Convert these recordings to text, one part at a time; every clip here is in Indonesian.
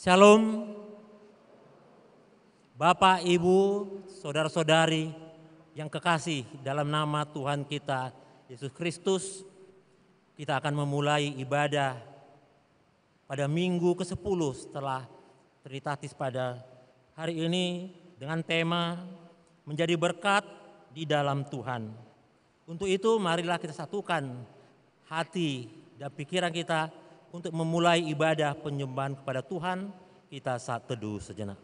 Shalom, Bapak, Ibu, saudara-saudari yang kekasih dalam nama Tuhan kita Yesus Kristus. Kita akan memulai ibadah pada minggu ke-10 setelah Trinitatis pada hari ini dengan tema menjadi berkat di dalam Tuhan. Untuk itu marilah kita satukan hati dan pikiran kita untuk memulai ibadah penyembahan kepada Tuhan. Kita saat teduh sejenak.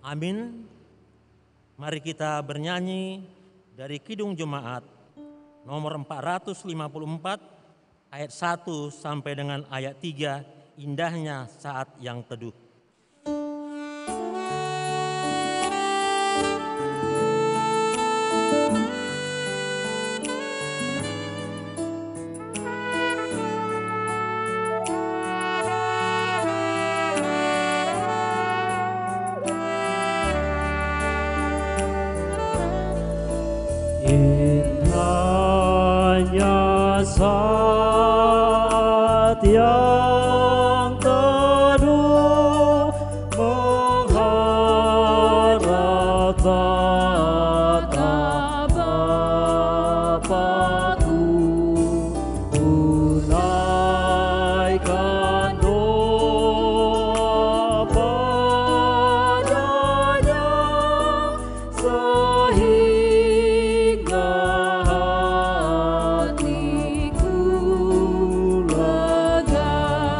Amin. Mari kita bernyanyi dari Kidung Jemaat nomor 454 ayat 1 sampai dengan ayat 3, indahnya saat yang teduh. Saat yang teduh mengharap tatap Bapa-Ku, tunaikan doa padanya sehingga hatiku lega.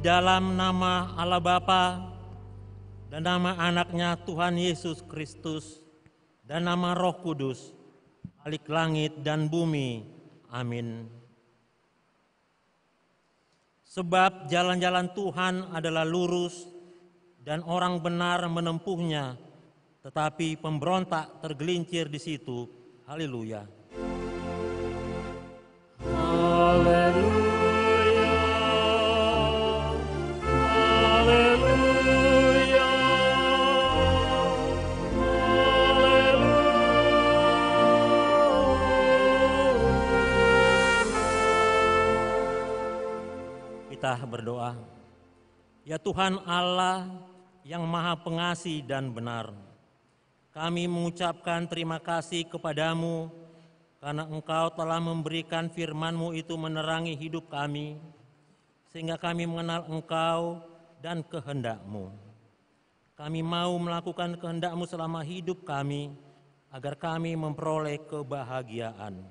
dalam nama Allah Bapa dan nama anaknya Tuhan Yesus Kristus dan nama Roh Kudus, Khalik langit dan bumi. Amin. Sebab jalan-jalan Tuhan adalah lurus dan orang benar menempuhnya, tetapi pemberontak tergelincir di situ. Haleluya. Haleluya. Haleluya. Kita berdoa. Ya Tuhan Allah yang Maha Pengasih dan benar, kami mengucapkan terima kasih kepadamu karena Engkau telah memberikan firman-Mu itu menerangi hidup kami, sehingga kami mengenal Engkau dan kehendak-Mu. Kami mau melakukan kehendak-Mu selama hidup kami, agar kami memperoleh kebahagiaan.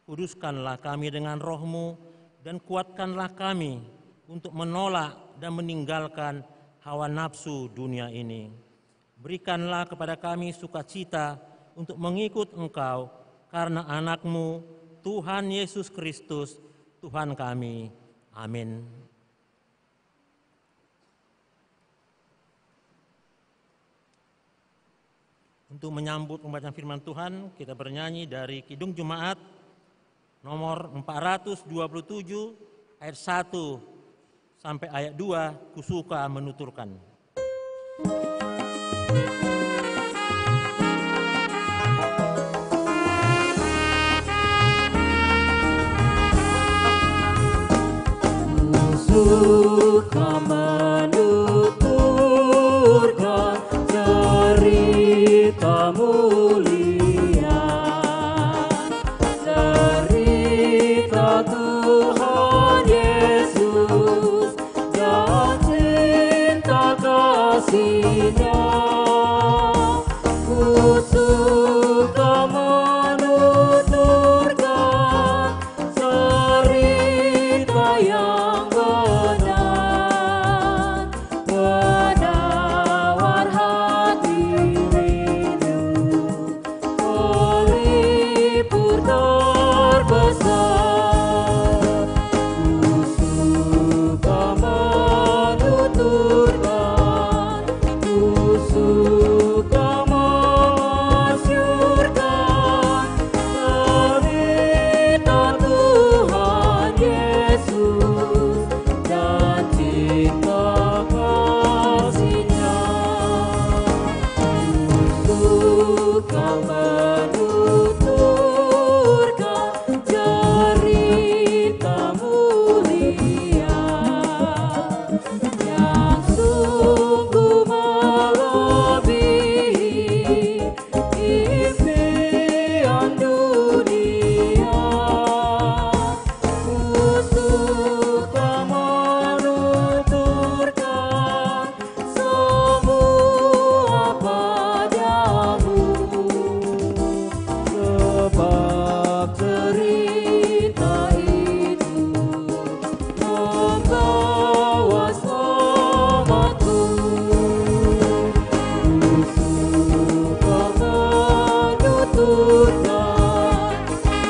Kuduskanlah kami dengan Roh-Mu dan kuatkanlah kami untuk menolak dan meninggalkan hawa nafsu dunia ini. Berikanlah kepada kami sukacita untuk mengikut Engkau karena anak-Mu, Tuhan Yesus Kristus, Tuhan kami. Amin. Untuk menyambut pembacaan firman Tuhan, kita bernyanyi dari Kidung Jemaat nomor 427 ayat 1 sampai ayat 2, kusuka menuturkan. Suka menuturkan cerita mulia, cerita Tuhan Yesus dan cinta kasih-Nya. Ku suka menuturkan cerita yang benar, menawar hati rindu, pelipur terbesar. Ku suka menuturkan, ku suka mengasyurkan cerita Tuhan Yesus dan cinta kasih-Nya. Ku suka menuturkan cerita mulia yang sungguh melebihi impian dunia. Ku suka menuturkan semua padamu, sebab cerita itu membawa selamatku. Ku suka menuturkan,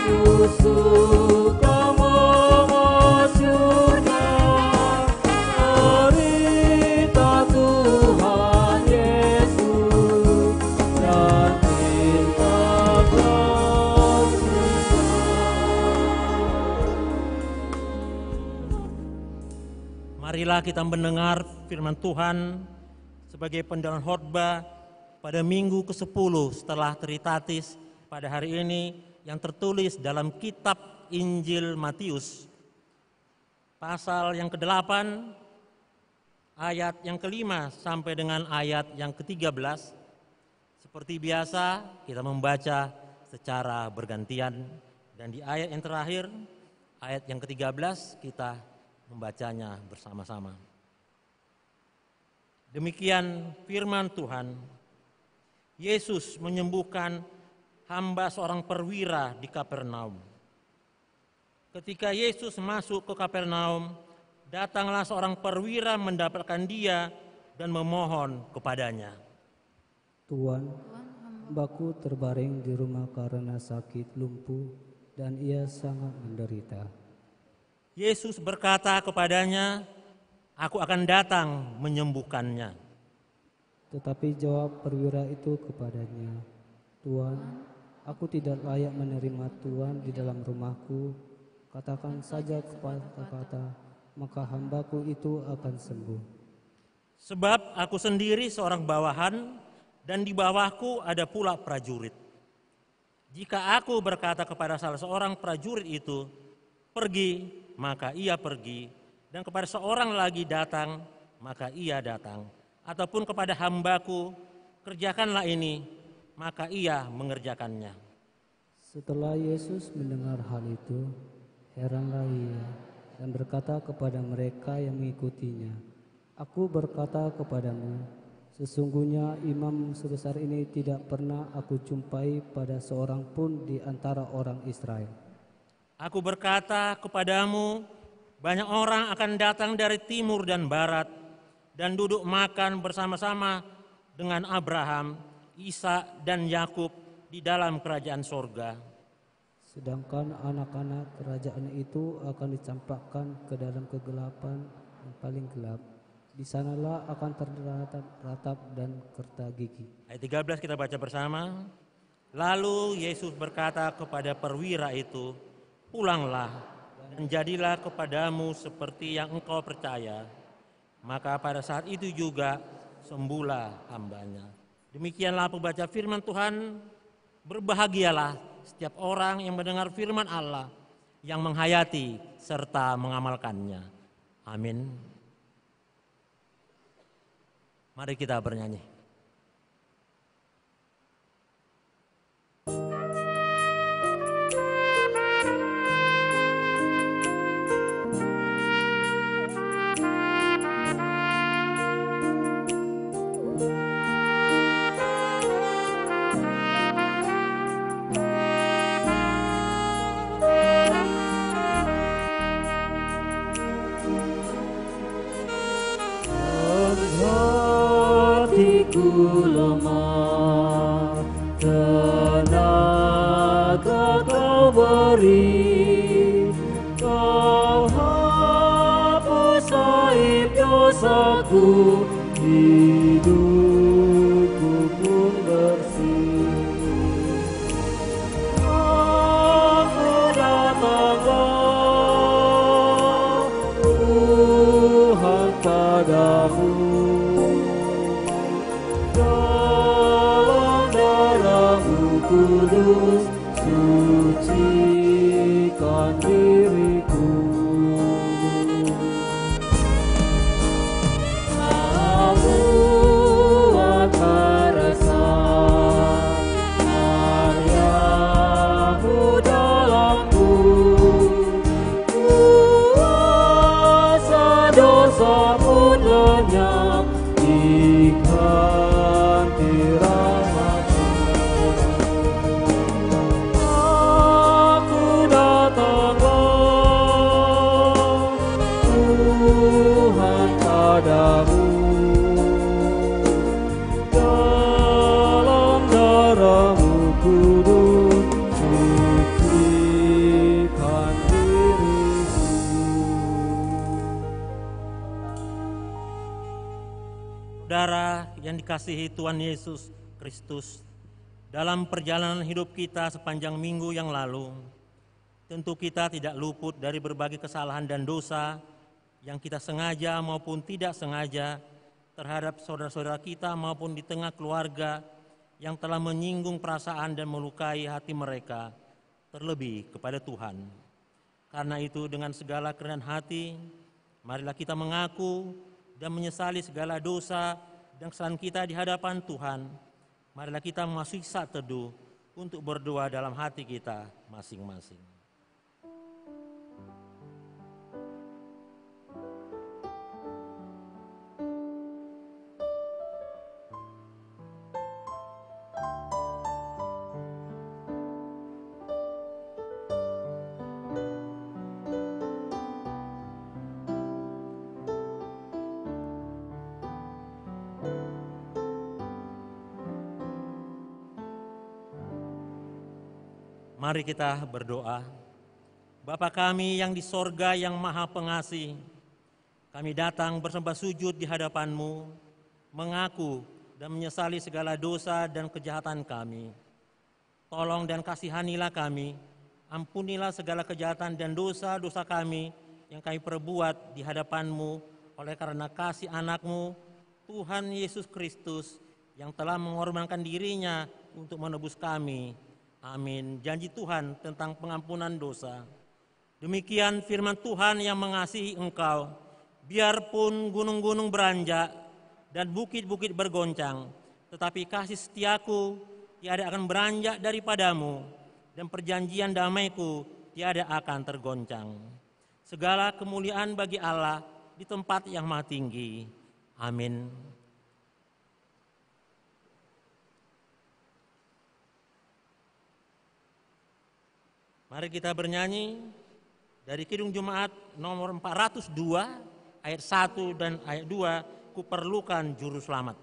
ku suka mengasyurkan cerita Tuhan Yesus dan cinta kasih-Nya. Marilah kita mendengar firman Tuhan sebagai pendahuluan khotbah pada minggu ke-10 setelah Trinitatis pada hari ini yang tertulis dalam kitab Injil Matius pasal yang ke-8 ayat yang ke-5 sampai dengan ayat yang ke-13. Seperti biasa kita membaca secara bergantian dan di ayat yang terakhir, ayat yang ke-13 kita membacanya bersama-sama. Demikian firman Tuhan. Yesus menyembuhkan hamba seorang perwira di Kapernaum. Ketika Yesus masuk ke Kapernaum, datanglah seorang perwira mendapatkan dia dan memohon kepadanya. Tuan, hambaku terbaring di rumah karena sakit lumpuh dan ia sangat menderita. Yesus berkata kepadanya, "Aku akan datang menyembuhkannya." Tetapi jawab perwira itu kepadanya, Tuan, aku tidak layak menerima Tuan di dalam rumahku. Katakan saja kata-kata, maka hambaku itu akan sembuh. Sebab aku sendiri seorang bawahan dan di bawahku ada pula prajurit. Jika aku berkata kepada salah seorang prajurit itu, "Pergi," maka ia pergi, dan kepada seorang lagi, "Datang," maka ia datang. Ataupun kepada hambaku, "Kerjakanlah ini," maka ia mengerjakannya. Setelah Yesus mendengar hal itu, heranlah ia dan berkata kepada mereka yang mengikutinya, Aku berkata kepadamu, sesungguhnya imam sebesar ini tidak pernah aku jumpai pada seorang pun di antara orang Israel. Aku berkata kepadamu, banyak orang akan datang dari timur dan barat dan duduk makan bersama-sama dengan Abraham, Ishak dan Yakub di dalam kerajaan sorga. Sedangkan anak-anak kerajaan itu akan dicampakkan ke dalam kegelapan yang paling gelap. Di sanalah akan terdapat ratap dan kerta gigi. Ayat 13 kita baca bersama. Lalu Yesus berkata kepada perwira itu, "Pulanglah dan jadilah kepadamu seperti yang engkau percaya." Maka pada saat itu juga sembuhlah hambanya. Demikianlah pembaca firman Tuhan. Berbahagialah setiap orang yang mendengar firman Allah, yang menghayati serta mengamalkannya. Amin. Mari kita bernyanyi. Hatiku lemah, tenaga kau beri, kau hapus aib dosaku, hidupku pun bersih. Aku datanglah, Tuhan padamu. Kudus, sucikan diriku. Buat merasa karya-Mu dalamku, kuasa dosa pun lenyap, diganti rahmat. Padamu, dalam darah-Mu kudus, sucikan diriku. Saudara yang dikasihi Tuhan Yesus Kristus, dalam perjalanan hidup kita sepanjang minggu yang lalu, tentu kita tidak luput dari berbagai kesalahan dan dosa yang kita sengaja maupun tidak sengaja terhadap saudara-saudara kita maupun di tengah keluarga yang telah menyinggung perasaan dan melukai hati mereka, terlebih kepada Tuhan. Karena itu dengan segala kerendahan hati, marilah kita mengaku dan menyesali segala dosa dan kesalahan kita di hadapan Tuhan. Marilah kita memasuki saat teduh untuk berdoa dalam hati kita masing-masing. Mari kita berdoa. Bapa kami yang di sorga yang maha pengasih, kami datang bersembah sujud di hadapan-Mu, mengaku dan menyesali segala dosa dan kejahatan kami. Tolong dan kasihanilah kami, ampunilah segala kejahatan dan dosa-dosa kami yang kami perbuat di hadapan-Mu oleh karena kasih anak-Mu, Tuhan Yesus Kristus, yang telah mengorbankan dirinya untuk menebus kami. Amin. Janji Tuhan tentang pengampunan dosa. Demikian firman Tuhan yang mengasihi engkau. Biarpun gunung-gunung beranjak dan bukit-bukit bergoncang, tetapi kasih setiaku tiada akan beranjak daripadamu, dan perjanjian damaiku tiada akan tergoncang. Segala kemuliaan bagi Allah di tempat yang maha tinggi. Amin. Mari kita bernyanyi dari Kidung Jemaat nomor 402 ayat 1 dan ayat 2, Kuperlukan Juru Selamat.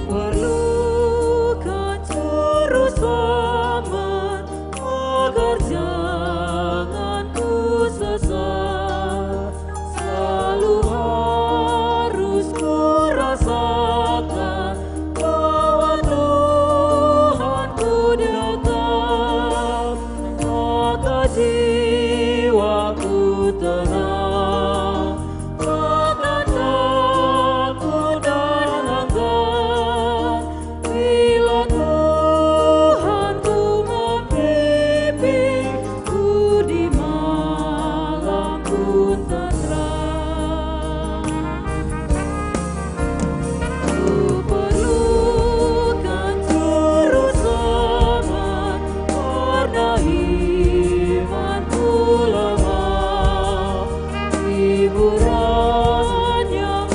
Kuperlukan juru selamat agar jangan ku sesat. Selalu harus ku rasakan bahwa Tuhanku datang, maka jiwaku tenang, takkan takut dan enggan bila Tuhanku membimbingku di malam pun tenteram. Kuperlukan juru selamat karena imanku lemah, hiburan yang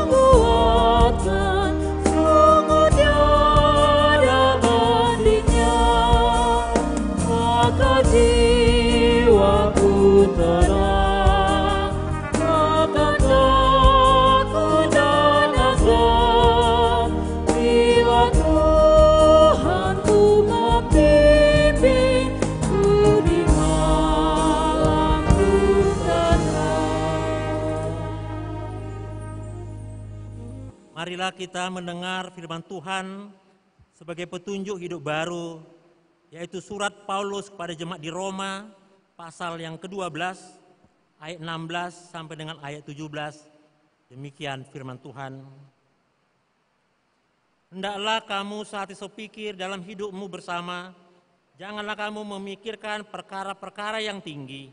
menguatkan sungguh tiada tandingnya, maka jiwaku tenang, takkan takut dan enggan bila Tuhanku membimbingku di malamku tenang. Marilah kita mendengar firman Tuhan sebagai petunjuk hidup baru, yaitu surat Paulus kepada jemaat di Roma, pasal yang ke-12, ayat 16 sampai dengan ayat 17. Demikian firman Tuhan. Hendaklah kamu sehati sepikir dalam hidupmu bersama, janganlah kamu memikirkan perkara-perkara yang tinggi,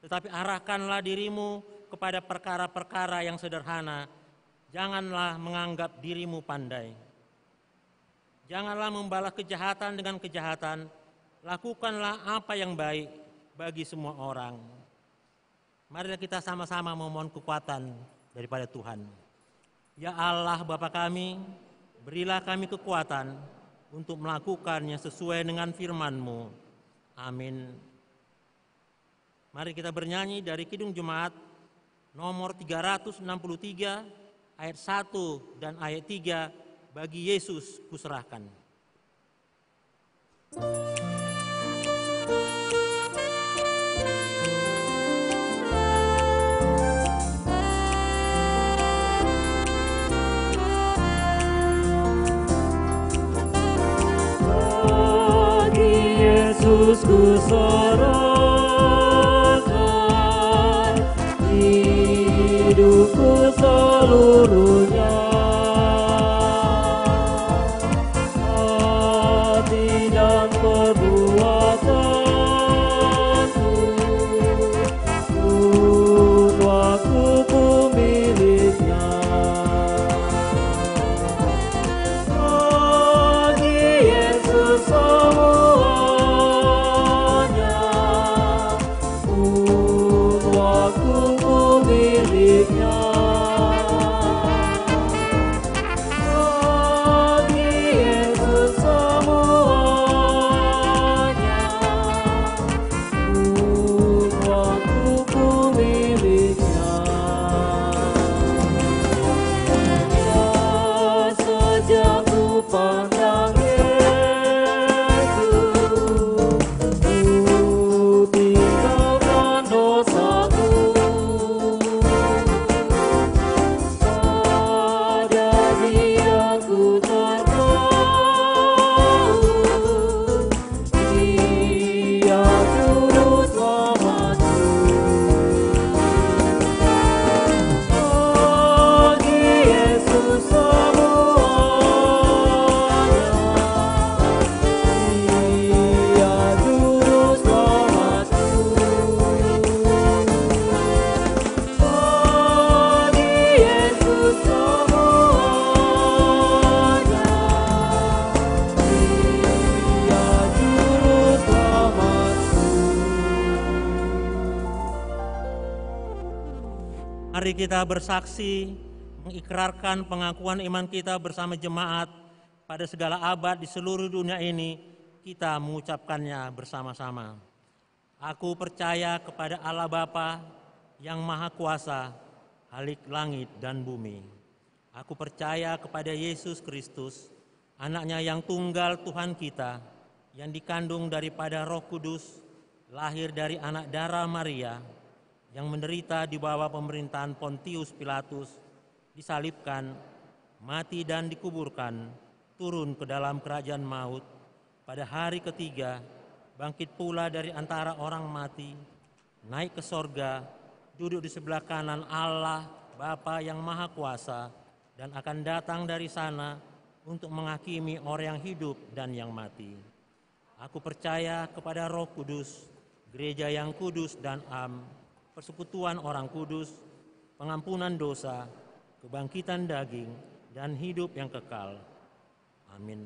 tetapi arahkanlah dirimu kepada perkara-perkara yang sederhana. Janganlah menganggap dirimu pandai. Janganlah membalas kejahatan dengan kejahatan, lakukanlah apa yang baik bagi semua orang. Marilah kita sama-sama memohon kekuatan daripada Tuhan. Ya Allah Bapa kami, berilah kami kekuatan untuk melakukannya sesuai dengan firman-Mu. Amin. Mari kita bernyanyi dari Kidung Jemaat nomor 363 ayat 1 dan ayat 3, bagi Yesus kuserahkan. Bagi Yesus kuserahkan hidupku seluruhnya, hati dan perbuatanku, pun waktuku miliknya. Bagi Yesus semuanya, Mari kita bersaksi, mengikrarkan pengakuan iman kita bersama jemaat pada segala abad di seluruh dunia ini, kita mengucapkannya bersama-sama. Aku percaya kepada Allah Bapa yang Maha Kuasa, Khalik langit dan bumi. Aku percaya kepada Yesus Kristus, Anaknya yang tunggal Tuhan kita, yang dikandung daripada Roh Kudus, lahir dari anak darah Maria, yang menderita di bawah pemerintahan Pontius Pilatus, disalibkan, mati dan dikuburkan, turun ke dalam kerajaan maut, pada hari ketiga bangkit pula dari antara orang mati, naik ke sorga, duduk di sebelah kanan Allah Bapa yang Maha Kuasa, dan akan datang dari sana untuk menghakimi orang yang hidup dan yang mati. Aku percaya kepada Roh Kudus, gereja yang kudus dan am, persekutuan orang kudus, pengampunan dosa, kebangkitan daging, dan hidup yang kekal. Amin.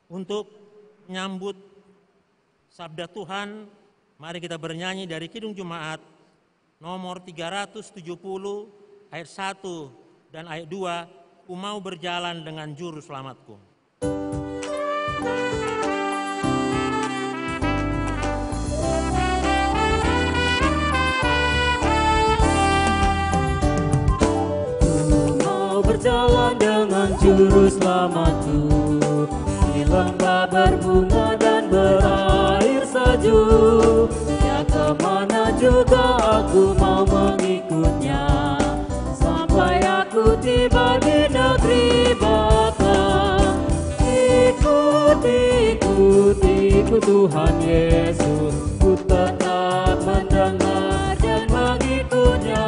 Untuk menyambut sabda Tuhan, mari kita bernyanyi dari Kidung Jemaat nomor 370 ayat 1 dan ayat 2, Ku mau berjalan dengan juru selamatku. Berjalan dengan juru selamatku di lembah berbunga dan berair salju. Ya kemana juga aku mau mengikutnya, sampai aku tiba di negeri Bapa. Ikut, ikut, ikut Tuhan Yesus, ku tetap mendengar dan mengikutnya.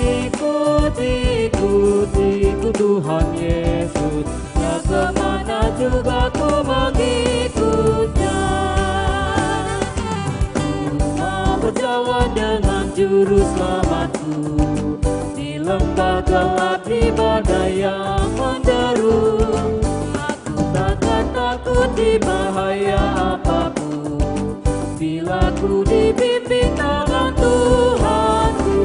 Ikut, ikut, ikut Tuhan Yesus, ya kemana juga ku mengikutnya. Ku mau berjalan dengan juru selamatku di lembah gelap di badai yang menderu. Aku takkan takut di bahaya apapun, bila ku dibimbing tangan Tuhanku.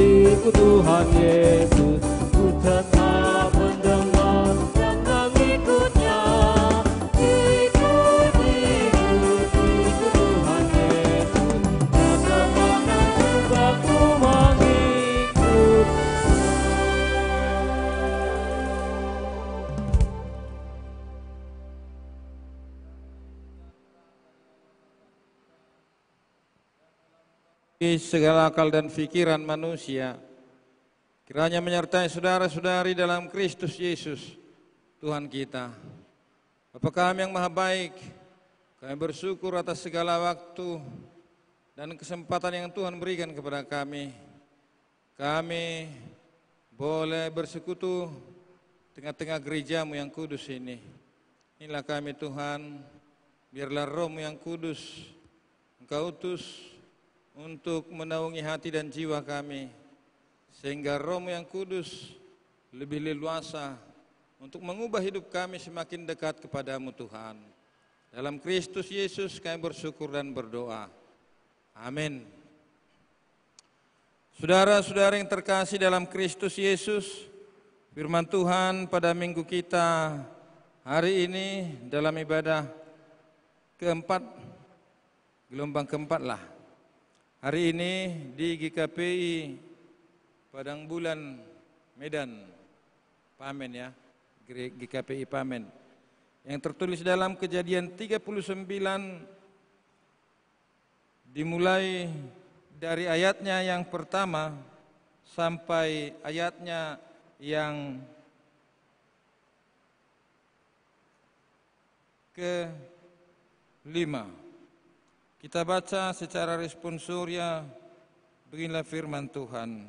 Ikut Tuhan Yesus, ku tetap mendengar dan mengikutnya. Ikut, ikut, ikut Tuhan Yesus, ya kemana juga ku mengikut. Segala akal dan pikiran manusia, kiranya menyertai saudara-saudari dalam Kristus Yesus, Tuhan kita. Bapa kami yang maha baik, kami bersyukur atas segala waktu dan kesempatan yang Tuhan berikan kepada kami. Kami boleh bersekutu tengah-tengah gerejamu yang kudus ini. Inilah kami Tuhan, biarlah Roh-Mu yang kudus Engkau utus untuk menaungi hati dan jiwa kami, sehingga Roh-Mu yang kudus lebih leluasa untuk mengubah hidup kami semakin dekat kepadamu Tuhan. Dalam Kristus Yesus kami bersyukur dan berdoa. Amin. Saudara-saudara yang terkasih dalam Kristus Yesus, firman Tuhan pada minggu kita hari ini dalam ibadah keempat, gelombang keempat lah. Hari ini di GKPI Padang Bulan Medan, Pamen ya, GKPI Pamen. Yang tertulis dalam Kejadian 39 dimulai dari ayatnya yang pertama sampai ayatnya yang ke-5. Kita baca secara responsoria, beginilah firman Tuhan.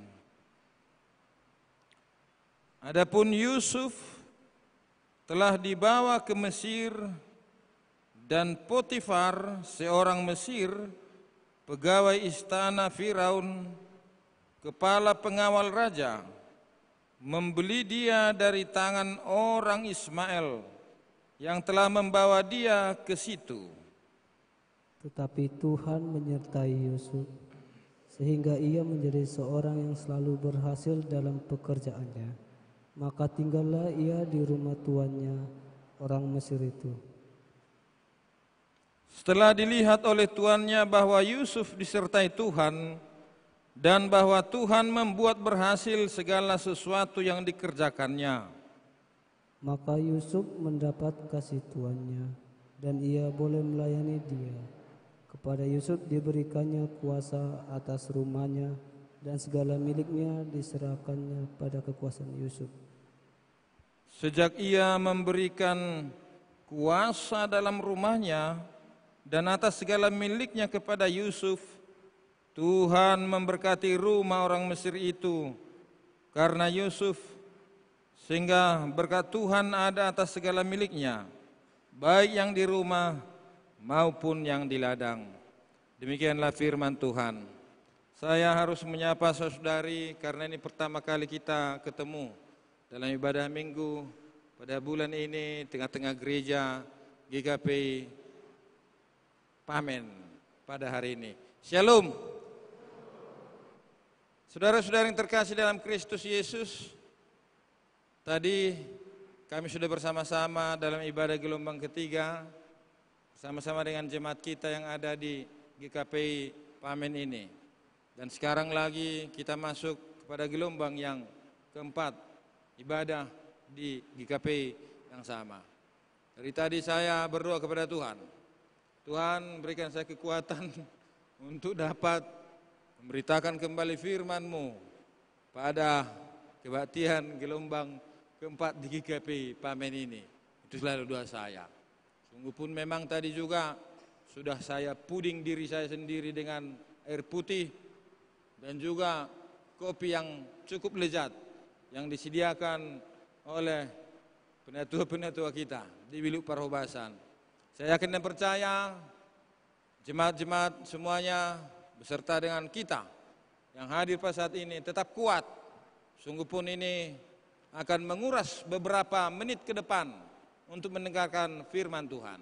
Adapun Yusuf telah dibawa ke Mesir, dan Potifar, seorang Mesir, pegawai istana Firaun, kepala pengawal raja, membeli dia dari tangan orang Ismail yang telah membawa dia ke situ. Tetapi Tuhan menyertai Yusuf, sehingga ia menjadi seorang yang selalu berhasil dalam pekerjaannya. Maka tinggallah ia di rumah tuannya, orang Mesir itu. Setelah dilihat oleh tuannya bahwa Yusuf disertai Tuhan dan bahwa Tuhan membuat berhasil segala sesuatu yang dikerjakannya, maka Yusuf mendapat kasih tuannya, dan ia boleh melayani dia. Kepada Yusuf diberikannya kuasa atas rumahnya, dan segala miliknya diserahkannya pada kekuasaan Yusuf. Sejak ia memberikan kuasa dalam rumahnya dan atas segala miliknya kepada Yusuf, Tuhan memberkati rumah orang Mesir itu karena Yusuf, sehingga berkat Tuhan ada atas segala miliknya, baik yang di rumah maupun yang di ladang. Demikianlah firman Tuhan. Saya harus menyapa saudari karena ini pertama kali kita ketemu dalam ibadah minggu pada bulan ini tengah-tengah gereja GKP Pamen pada hari ini. Shalom. Saudara-saudara yang terkasih dalam Kristus Yesus, tadi kami sudah bersama-sama dalam ibadah gelombang ketiga bersama-sama dengan jemaat kita yang ada di GKP Pamen ini. Dan sekarang lagi kita masuk kepada gelombang yang keempat, ibadah di GKP yang sama. Dari tadi saya berdoa kepada Tuhan, Tuhan berikan saya kekuatan untuk dapat memberitakan kembali firman-Mu pada kebaktian gelombang keempat di GKP Pamen ini. Itu selalu doa saya. Sungguh pun memang tadi juga sudah saya puding diri saya sendiri dengan air putih dan juga kopi yang cukup lezat yang disediakan oleh penatua-penatua kita di Bilik Parhobasan. Saya yakin dan percaya jemaat-jemaat semuanya beserta dengan kita yang hadir pada saat ini tetap kuat. Sungguh pun ini akan menguras beberapa menit ke depan untuk mendengarkan firman Tuhan.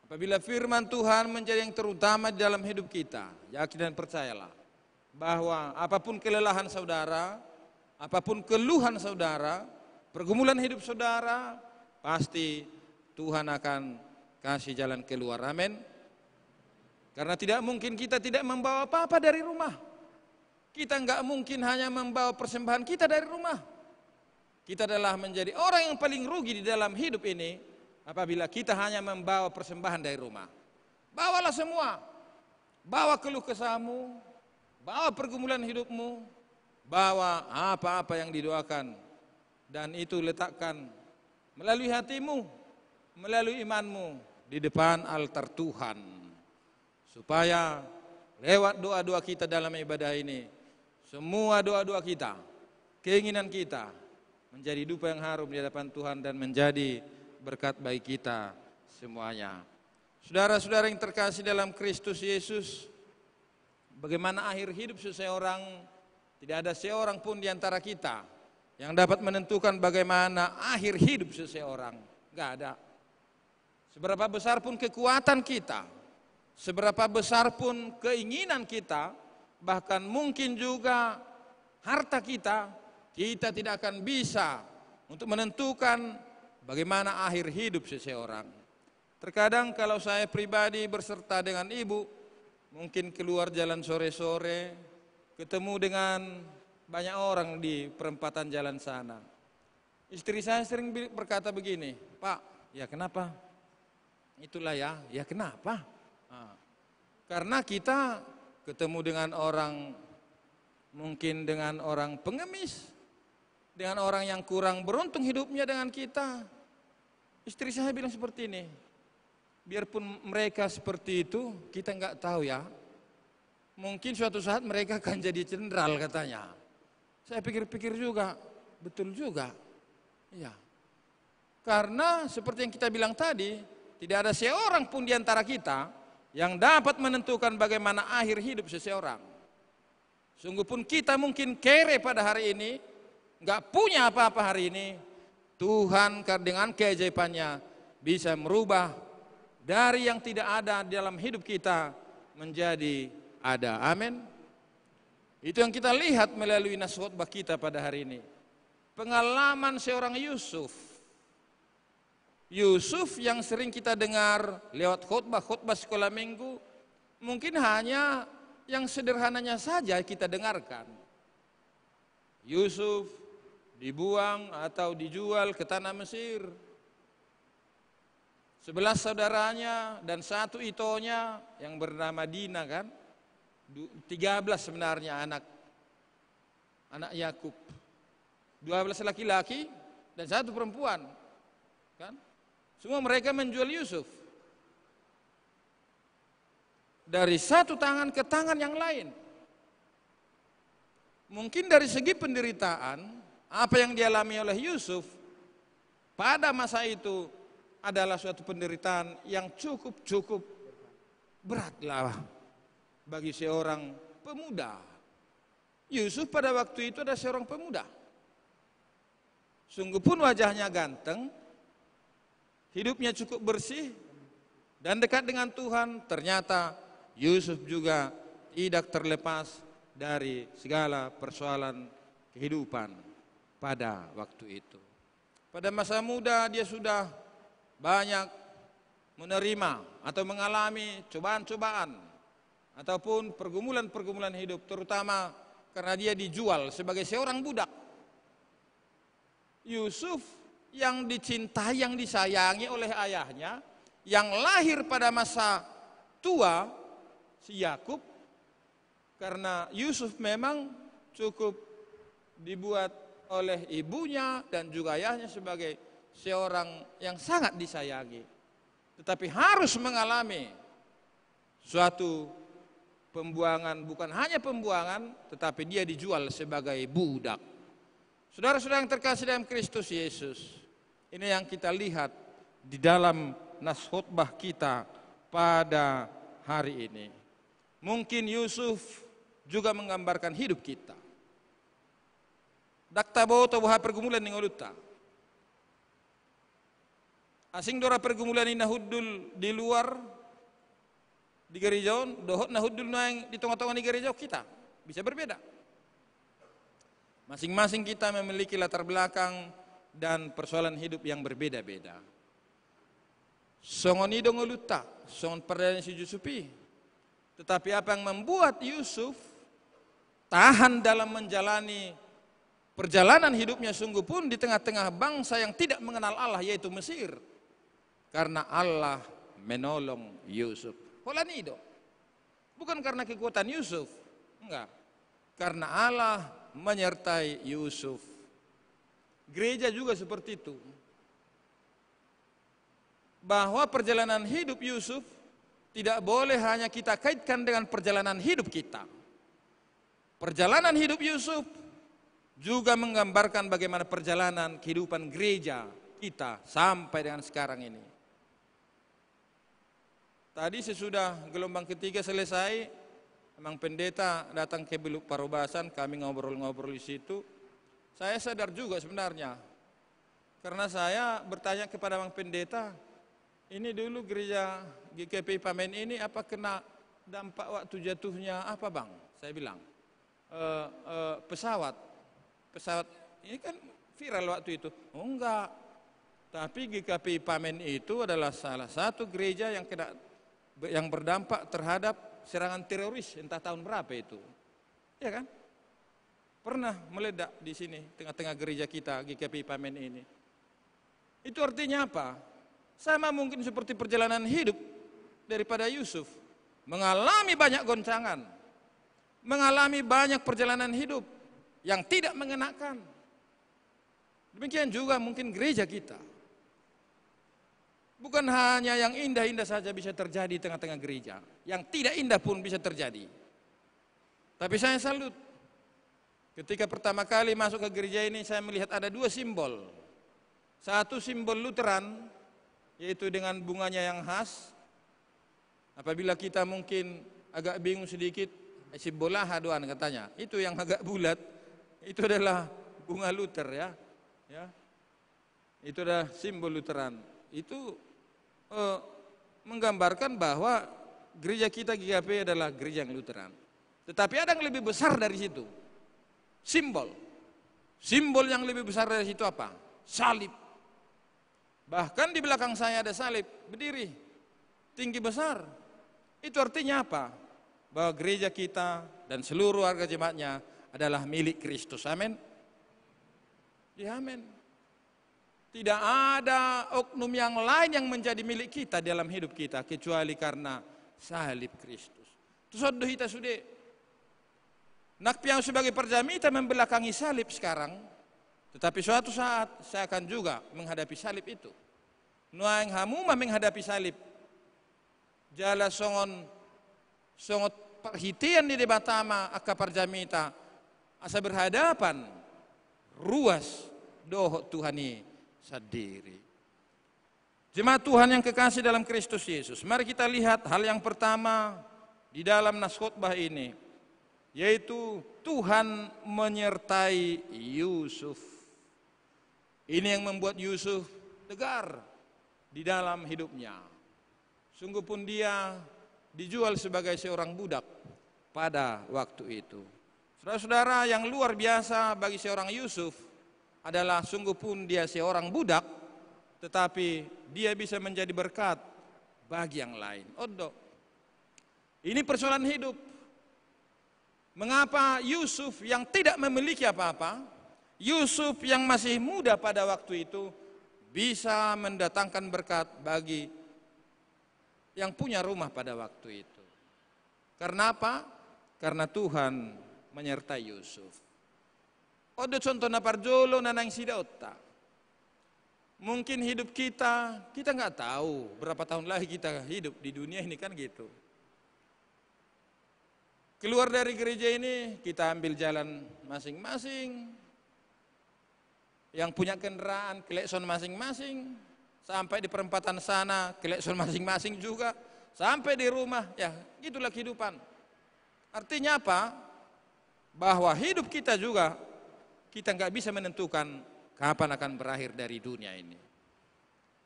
Apabila firman Tuhan menjadi yang terutama di dalam hidup kita, yakin dan percayalah bahwa apapun kelelahan saudara, apapun keluhan saudara, pergumulan hidup saudara, pasti Tuhan akan kasih jalan keluar. Amin. Karena tidak mungkin kita tidak membawa apa-apa dari rumah. Kita enggak mungkin hanya membawa persembahan kita dari rumah. Kita adalah menjadi orang yang paling rugi di dalam hidup ini apabila kita hanya membawa persembahan dari rumah. Bawalah semua. Bawa keluh kesahmu, bawa pergumulan hidupmu, bawa apa-apa yang didoakan. Dan itu letakkan melalui hatimu, melalui imanmu di depan altar Tuhan. Supaya lewat doa-doa kita dalam ibadah ini, semua doa-doa kita, keinginan kita menjadi dupa yang harum di hadapan Tuhan dan menjadi berkat bagi kita semuanya. Saudara-saudara yang terkasih dalam Kristus Yesus, bagaimana akhir hidup seseorang, tidak ada seorang pun di antara kita yang dapat menentukan bagaimana akhir hidup seseorang. Enggak ada. Seberapa besar pun kekuatan kita, seberapa besar pun keinginan kita, bahkan mungkin juga harta kita, kita tidak akan bisa untuk menentukan bagaimana akhir hidup seseorang. Terkadang kalau saya pribadi berserta dengan ibu, mungkin keluar jalan sore-sore, ketemu dengan banyak orang di perempatan jalan sana. Istri saya sering berkata begini, Pak, ya kenapa? Itulah ya kenapa? Nah, karena kita ketemu dengan orang, mungkin dengan orang pengemis, dengan orang yang kurang beruntung hidupnya dengan kita. Istri saya bilang seperti ini, biarpun mereka seperti itu, kita enggak tahu ya. Mungkin suatu saat mereka akan jadi jenderal katanya. Saya pikir-pikir juga, betul juga. Ya. Karena seperti yang kita bilang tadi, tidak ada seorang pun di antara kita yang dapat menentukan bagaimana akhir hidup seseorang. Sungguh pun kita mungkin kere pada hari ini, enggak punya apa-apa hari ini. Tuhan dengan keajaibannya bisa merubah dari yang tidak ada dalam hidup kita menjadi ada. Amin. Itu yang kita lihat melalui nas khotbah kita pada hari ini. Pengalaman seorang Yusuf. Yusuf yang sering kita dengar lewat khotbah-khotbah sekolah minggu, mungkin hanya yang sederhananya saja kita dengarkan. Yusuf dibuang atau dijual ke tanah Mesir. 11 saudaranya dan 1 itonya yang bernama Dina kan. 13 sebenarnya anak Yakub. 12 laki-laki dan 1 perempuan. Kan? Semua mereka menjual Yusuf. Dari satu tangan ke tangan yang lain. Mungkin dari segi penderitaan, apa yang dialami oleh Yusuf pada masa itu adalah suatu penderitaan yang cukup beratlah bagi seorang pemuda. Yusuf pada waktu itu adalah seorang pemuda. Sungguh pun wajahnya ganteng, hidupnya cukup bersih, dan dekat dengan Tuhan. Ternyata Yusuf juga tidak terlepas dari segala persoalan kehidupan pada waktu itu. Pada masa muda dia sudah banyak menerima atau mengalami cobaan-cobaan ataupun pergumulan-pergumulan hidup, terutama karena dia dijual sebagai seorang budak. Yusuf yang dicintai, yang disayangi oleh ayahnya, yang lahir pada masa tua, si Yakub, karena Yusuf memang cukup dibuat oleh ibunya dan juga ayahnya sebagai seorang yang sangat disayangi, tetapi harus mengalami suatu pembuangan, bukan hanya pembuangan, tetapi dia dijual sebagai budak. Saudara-saudara yang terkasih dalam Kristus Yesus, ini yang kita lihat di dalam nas khotbah kita pada hari ini. Mungkin Yusuf juga menggambarkan hidup kita. Dakta boto buha pergumulan ning uluta. Asing dora pergumulan ini nahuddul di luar di gereja, dohot nahuddul nang di tengah-tengah di gereja kita bisa berbeda. Masing-masing kita memiliki latar belakang dan persoalan hidup yang berbeda-beda. Songoni dongoluta, songon perdana si Yusufi. Tetapi apa yang membuat Yusuf tahan dalam menjalani perjalanan hidupnya sungguh pun di tengah-tengah bangsa yang tidak mengenal Allah, yaitu Mesir. Karena Allah menolong Yusuf. Holanido. Bukan karena kekuatan Yusuf. Enggak. Karena Allah menyertai Yusuf. Gereja juga seperti itu. Bahwa perjalanan hidup Yusuf tidak boleh hanya kita kaitkan dengan perjalanan hidup kita. Perjalanan hidup Yusuf juga menggambarkan bagaimana perjalanan kehidupan gereja kita sampai dengan sekarang ini. Tadi sesudah gelombang ketiga selesai, memang pendeta datang ke Bilik Parobasan, kami ngobrol-ngobrol di situ. Saya sadar juga sebenarnya, karena saya bertanya kepada Bang Pendeta, ini dulu gereja GKP Pamen ini apa kena dampak waktu jatuhnya apa Bang? Saya bilang, pesawat ini kan viral waktu itu. Oh enggak, tapi GKP Pamen itu adalah salah satu gereja yang berdampak terhadap serangan teroris entah tahun berapa itu, ya kan? Pernah meledak di sini tengah-tengah gereja kita GKP Pamen ini. Itu artinya apa? Sama mungkin seperti perjalanan hidup daripada Yusuf, mengalami banyak goncangan, mengalami banyak perjalanan hidup yang tidak mengenakan. Demikian juga mungkin gereja kita. Bukan hanya yang indah-indah saja bisa terjadi di tengah-tengah gereja, yang tidak indah pun bisa terjadi. Tapi saya salut, ketika pertama kali masuk ke gereja ini saya melihat ada 2 simbol. Satu simbol Lutheran, yaitu dengan bunganya yang khas. Apabila kita mungkin agak bingung sedikit, simbolah haduan katanya, itu yang agak bulat, itu adalah bunga Luther ya. Itu adalah simbol Lutheran. Itu menggambarkan bahwa gereja kita GKP adalah gereja yang Lutheran. Tetapi ada yang lebih besar dari situ. Simbol. Simbol yang lebih besar dari situ apa? Salib. Bahkan di belakang saya ada salib, berdiri, tinggi besar. Itu artinya apa? Bahwa gereja kita dan seluruh warga jemaatnya adalah milik Kristus. Amin. Ya, amin. Tidak ada oknum yang lain yang menjadi milik kita dalam hidup kita kecuali karena salib Kristus. Terus kita sudah nak yang sebagai perjamita membelakangi salib sekarang, tetapi suatu saat saya akan juga menghadapi salib itu. Nuang hamuma menghadapi salib. Jala songot perhitian di debatama akka perjamita asa berhadapan ruas doh Tuhani sendiri. Jemaat Tuhan yang kekasih dalam Kristus Yesus, mari kita lihat hal yang pertama di dalam nas khotbah ini, yaitu Tuhan menyertai Yusuf. Ini yang membuat Yusuf tegar di dalam hidupnya. Sungguh pun dia dijual sebagai seorang budak pada waktu itu. Saudara-saudara, yang luar biasa bagi seorang Yusuf adalah sungguh pun dia seorang budak, tetapi dia bisa menjadi berkat bagi yang lain. Odo. Ini persoalan hidup. Mengapa Yusuf yang tidak memiliki apa-apa, Yusuf yang masih muda pada waktu itu bisa mendatangkan berkat bagi yang punya rumah pada waktu itu. Karena apa? Karena Tuhan menyertai Yusuf. Odo contoh na parjolo na nang sidaota. Mungkin hidup kita nggak tahu berapa tahun lagi kita hidup di dunia ini kan gitu. Keluar dari gereja ini kita ambil jalan masing-masing. Yang punya kendaraan klekson masing-masing. Sampai di perempatan sana klekson masing-masing juga. Sampai di rumah, ya gitulah kehidupan. Artinya apa? Bahwa hidup kita juga kita nggak bisa menentukan kapan akan berakhir dari dunia ini.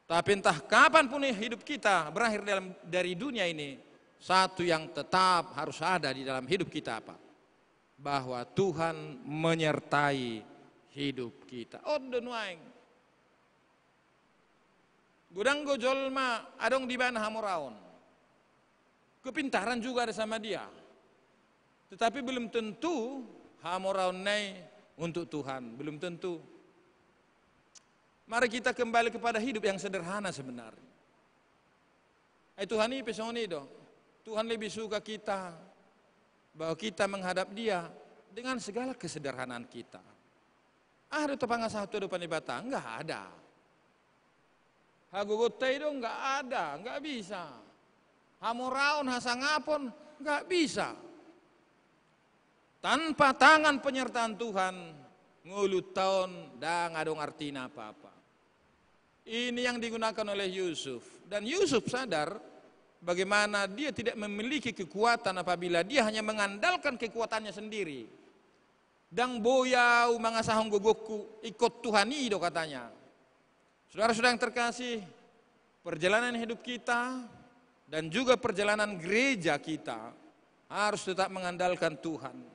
Tapi entah kapan pun hidup kita berakhir dari dunia ini, satu yang tetap harus ada di dalam hidup kita apa? Bahwa Tuhan menyertai hidup kita. Odo nuaing. Gudang gojolma adong di mana hamuraon. Kepintaran juga ada sama dia. Tetapi belum tentu hamuraon nai untuk Tuhan, belum tentu. Mari kita kembali kepada hidup yang sederhana sebenarnya. Tuhan ini pesoni dong. Tuhan lebih suka kita bahwa kita menghadap Dia dengan segala kesederhanaan kita. Ada topanga satu depan ibata? Enggak ada. Hagugotai dong enggak ada, enggak bisa. Hamuraon hasangapon enggak bisa. Tanpa tangan penyertaan Tuhan, ngulut tahun dan ngadong artinya apa-apa. Ini yang digunakan oleh Yusuf. Dan Yusuf sadar bagaimana dia tidak memiliki kekuatan apabila dia hanya mengandalkan kekuatannya sendiri. Dang boyau mangasahong gogokku ikut Tuhani do katanya. Saudara-saudara yang terkasih, perjalanan hidup kita dan juga perjalanan gereja kita harus tetap mengandalkan Tuhan.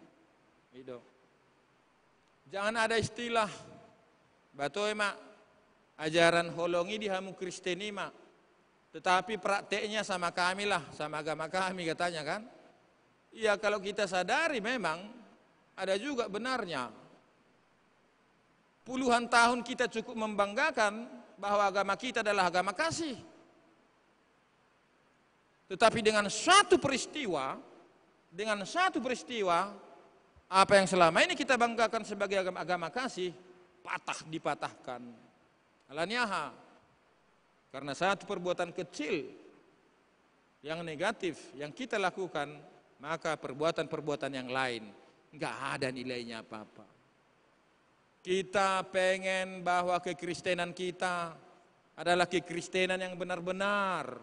Itu. Jangan ada istilah batoy mak ajaran holongi di hamu Kristeni mak. Tetapi prakteknya sama kami lah, sama agama kami katanya kan. Iya, kalau kita sadari memang ada juga benarnya. Puluhan tahun kita cukup membanggakan bahwa agama kita adalah agama kasih. Tetapi dengan satu peristiwa, apa yang selama ini kita banggakan sebagai agama kasih, dipatahkan. Alanyaha, karena satu perbuatan kecil yang negatif yang kita lakukan, maka perbuatan-perbuatan yang lain nggak ada nilainya apa-apa. Kita pengen bahwa kekristenan kita adalah kekristenan yang benar-benar.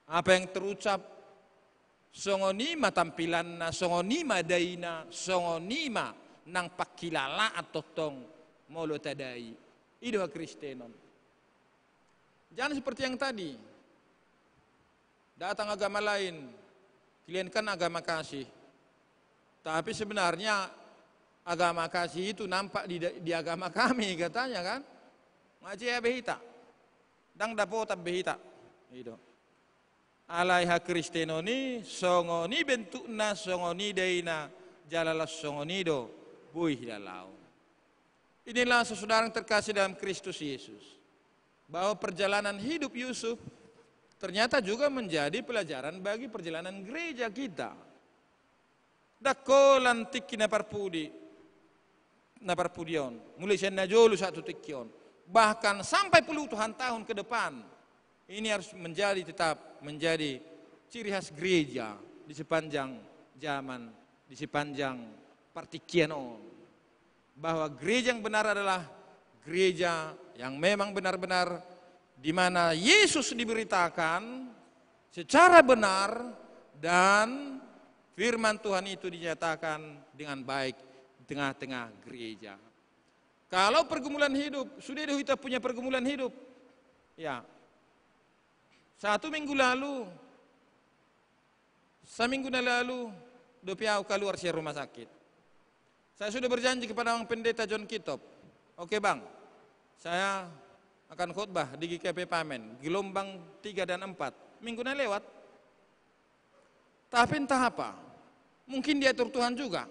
Apa yang terucap, songonima tampilanna, songonima daina, songonima nang pakilala atau tong molo tadai. Itu kristenon. Jangan seperti yang tadi. datang agama lain, kalian kan agama kasih. Tapi sebenarnya agama kasih itu nampak di agama kami katanya kan. Ngaji ya behita. Dang dapota behita. Itu. Alaiha kristenoni songoni bentukna songoni deina jalalas songonido buih dalau. Inilah saudara yang terkasih dalam Kristus Yesus. Bahwa perjalanan hidup Yusuf ternyata juga menjadi pelajaran bagi perjalanan gereja kita. Dako lantik naparpudion, mulai saya najolu satu tikion, bahkan sampai puluhan tahun ke depan, ini harus tetap menjadi ciri khas gereja di sepanjang zaman, di sepanjang partikian on. Bahwa gereja yang benar adalah gereja yang memang benar-benar di mana Yesus diberitakan secara benar dan firman Tuhan itu dinyatakan dengan baik di tengah-tengah gereja. Kalau pergumulan hidup, sudah kita punya pergumulan hidup. Ya. Seminggu lalu, dopiau keluar dari rumah sakit. Saya sudah berjanji kepada Bang Pendeta John Kitop. Oke Bang, saya akan khotbah di GKP Pamen, gelombang 3 dan 4. Minggunya lewat. Tapi entah apa, mungkin diatur Tuhan juga.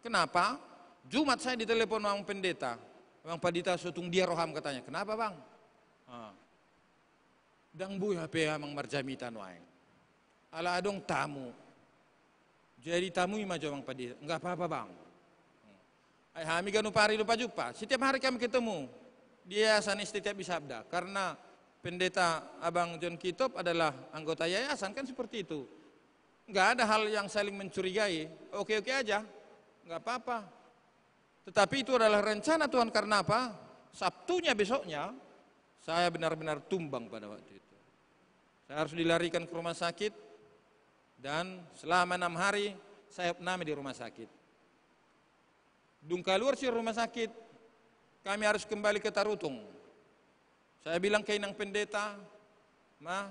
Kenapa? Jumat saya ditelepon Bang Pendeta. Bang Padita sutung dia roham katanya. Kenapa Bang? Dang buih HP Bang Marjamitan waeng. Ala adong tamu. Jadi tamu ima Bang Padita. Enggak apa-apa Bang. Ay kami ganu pari lupa jumpa. Setiap hari kami ketemu. Dia sanis setiap bisabda. Karena pendeta Abang John Kitop adalah anggota yayasan kan seperti itu. Enggak ada hal yang saling mencurigai. Oke-oke aja. Enggak apa-apa. Tetapi itu adalah rencana Tuhan karena apa? Sabtunya besoknya saya benar-benar tumbang pada waktu itu. Saya harus dilarikan ke rumah sakit dan selama 6 hari saya opname di rumah sakit. Dung keluar si rumah sakit, kami harus kembali ke Tarutung. Saya bilang ke inang pendeta, Ma,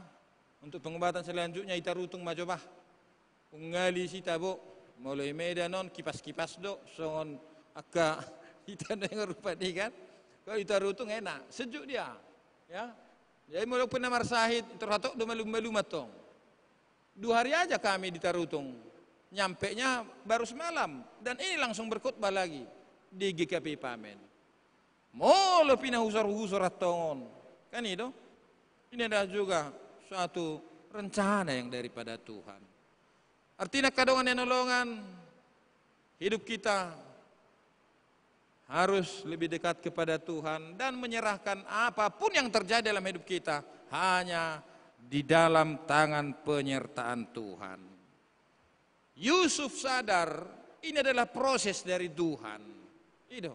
untuk pengobatan selanjutnya di Tarutung ma coba. Ungali si tabo, mulai medanon kipas-kipas do, songon akka kita dengar rupa ni kan. Kalau di Tarutung enak, sejuk dia. Ya, jadi mulai penamar sahid terhatok do malu-malu matong. 2 hari aja kami di Tarutung, nyampe nya baru semalam dan ini langsung berkhotbah lagi di GKP Pamen. Molo pinah husar-husar atongon, kan itu? Ini adalah juga suatu rencana yang daripada Tuhan. Artinya kadongan yang nolongan hidup kita harus lebih dekat kepada Tuhan dan menyerahkan apapun yang terjadi dalam hidup kita hanya di dalam tangan penyertaan Tuhan. Yusuf sadar ini adalah proses dari Tuhan. Itu.